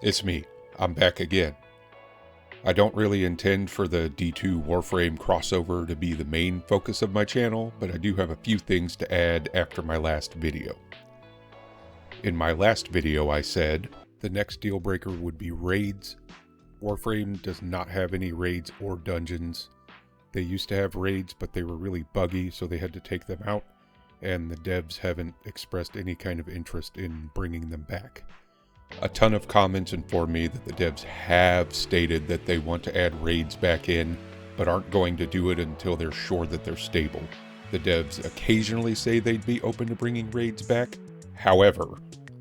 It's me. I'm back again. I don't really intend for the D2 Warframe crossover to be the main focus of my channel, but I do have a few things to add after my last video. In my last video I said the next deal breaker would be raids. Warframe does not have any raids or dungeons. They used to have raids, but they were really buggy, so they had to take them out, and the devs haven't expressed any kind of interest in bringing them back. A ton of comments inform me that the devs have stated that they want to add raids back in, but aren't going to do it until they're sure that they're stable. The devs occasionally say they'd be open to bringing raids back. However,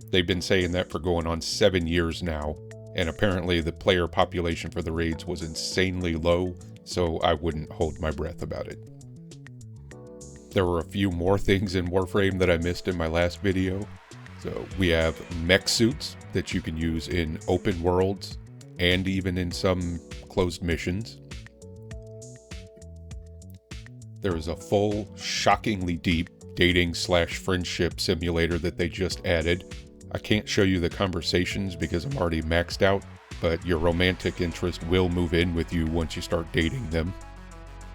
they've been saying that for going on 7 years now, and apparently the player population for the raids was insanely low, so I wouldn't hold my breath about it. There were a few more things in Warframe that I missed in my last video. So we have mech suits that you can use in open worlds and even in some closed missions. There is a full, shockingly deep dating/friendship simulator that they just added. I can't show you the conversations because I'm already maxed out, but your romantic interest will move in with you once you start dating them.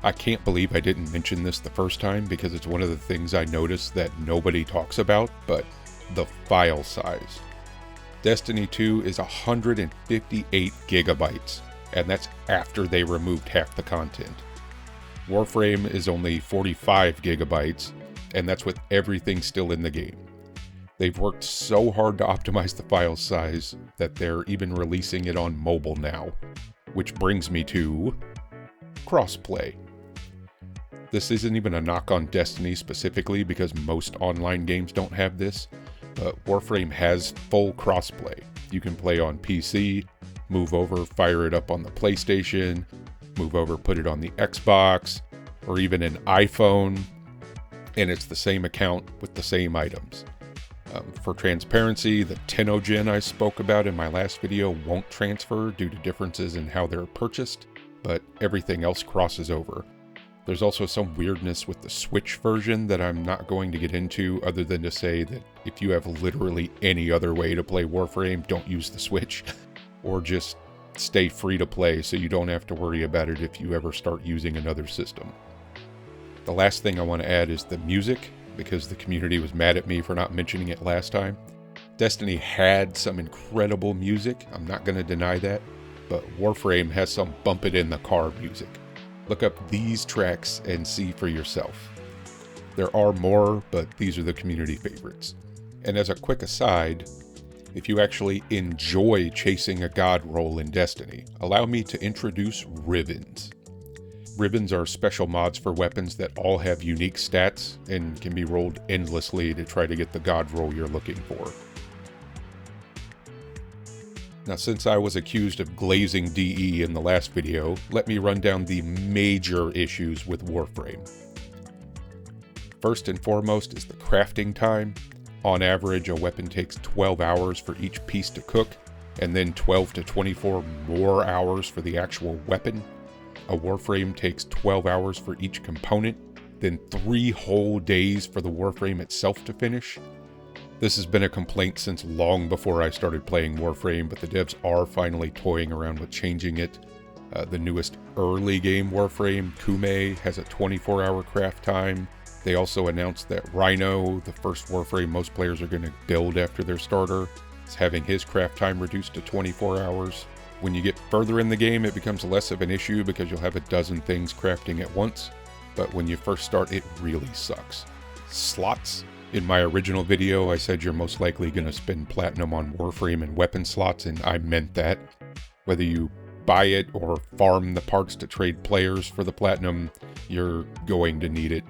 I can't believe I didn't mention this the first time because it's one of the things I noticed that nobody talks about, but the file size. Destiny 2 is 158 gigabytes, and that's after they removed half the content. Warframe is only 45 gigabytes, and that's with everything still in the game. They've worked so hard to optimize the file size that they're even releasing it on mobile now, which brings me to crossplay. This isn't even a knock on Destiny specifically because most online games don't have this, but Warframe has full crossplay. You can play on PC, move over, fire it up on the PlayStation, move over, put it on the Xbox, or even an iPhone, and it's the same account with the same items. For transparency, the Tenogen I spoke about in my last video won't transfer due to differences in how they're purchased, but everything else crosses over. There's also some weirdness with the Switch version that I'm not going to get into other than to say that if you have literally any other way to play Warframe, don't use the Switch, or just stay free to play so you don't have to worry about it if you ever start using another system. The last thing I want to add is the music, because the community was mad at me for not mentioning it last time. Destiny had some incredible music, I'm not going to deny that, but Warframe has some bump it in the car music. Look up these tracks and see for yourself. There are more, but these are the community favorites. And as a quick aside, if you actually enjoy chasing a god roll in Destiny, allow me to introduce ribbons. Ribbons are special mods for weapons that all have unique stats and can be rolled endlessly to try to get the god roll you're looking for. Now, since I was accused of glazing DE in the last video, let me run down the major issues with Warframe. First and foremost is the crafting time. On average, a weapon takes 12 hours for each piece to cook, and then 12 to 24 more hours for the actual weapon. A Warframe takes 12 hours for each component, then 3 whole days for the Warframe itself to finish. This has been a complaint since long before I started playing Warframe, but the devs are finally toying around with changing it. The newest early game Warframe, Kume, has a 24-hour craft time. They also announced that Rhino, the first Warframe most players are going to build after their starter, is having his craft time reduced to 24 hours. When you get further in the game, it becomes less of an issue because you'll have a dozen things crafting at once, but when you first start, it really sucks. Slots. In my original video, I said you're most likely going to spend platinum on Warframe and weapon slots, and I meant that. Whether you buy it or farm the parts to trade players for the platinum, you're going to need it.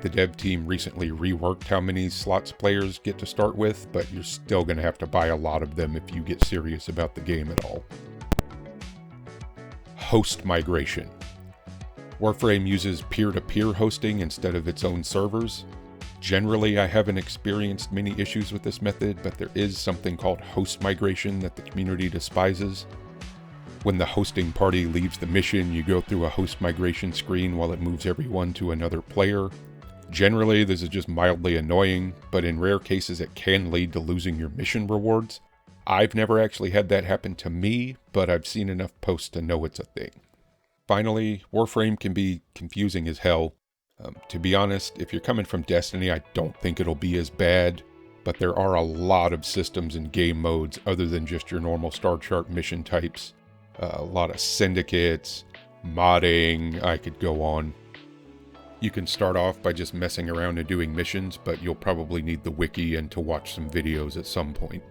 The dev team recently reworked how many slots players get to start with, but you're still going to have to buy a lot of them if you get serious about the game at all. Host migration. Warframe uses peer-to-peer hosting instead of its own servers. Generally, I haven't experienced many issues with this method, but there is something called host migration that the community despises. When the hosting party leaves the mission, you go through a host migration screen while it moves everyone to another player. Generally, this is just mildly annoying, but in rare cases it can lead to losing your mission rewards. I've never actually had that happen to me, but I've seen enough posts to know it's a thing. Finally, Warframe can be confusing as hell. To be honest, if you're coming from Destiny, I don't think it'll be as bad, but there are a lot of systems and game modes other than just your normal star chart mission types. A lot of syndicates, modding, I could go on. You can start off by just messing around and doing missions, but you'll probably need the wiki and to watch some videos at some point.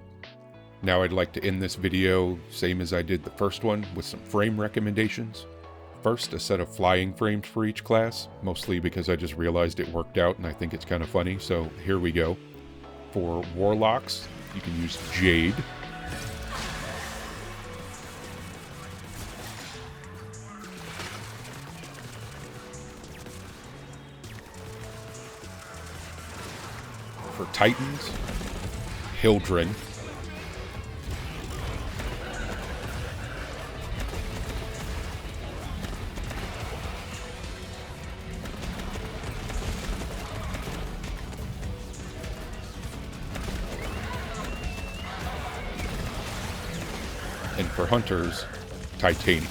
Now I'd like to end this video, same as I did the first one, with some frame recommendations. First, a set of flying frames for each class, mostly because I just realized it worked out and I think it's kind of funny, so here we go. For Warlocks, you can use Jade. For Titans, Hildren. And for Hunters, Titanium.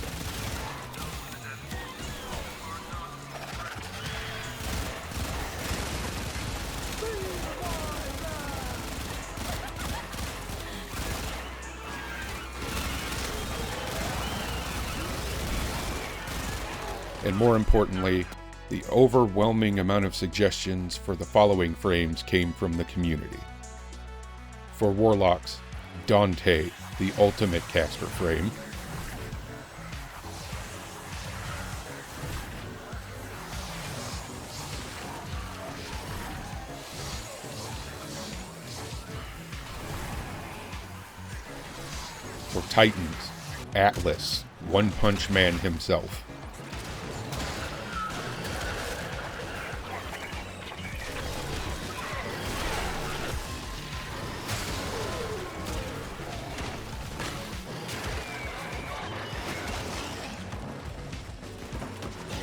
And more importantly, the overwhelming amount of suggestions for the following frames came from the community. For Warlocks, Dante, the ultimate caster frame. For Titans, Atlas, One Punch Man himself.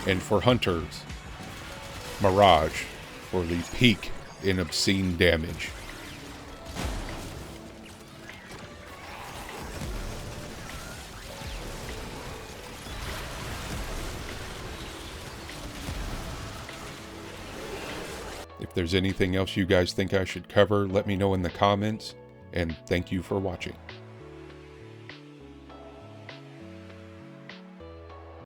And for Hunters, Mirage, for the peak in obscene damage. If there's anything else you guys think I should cover, let me know in the comments, and thank you for watching.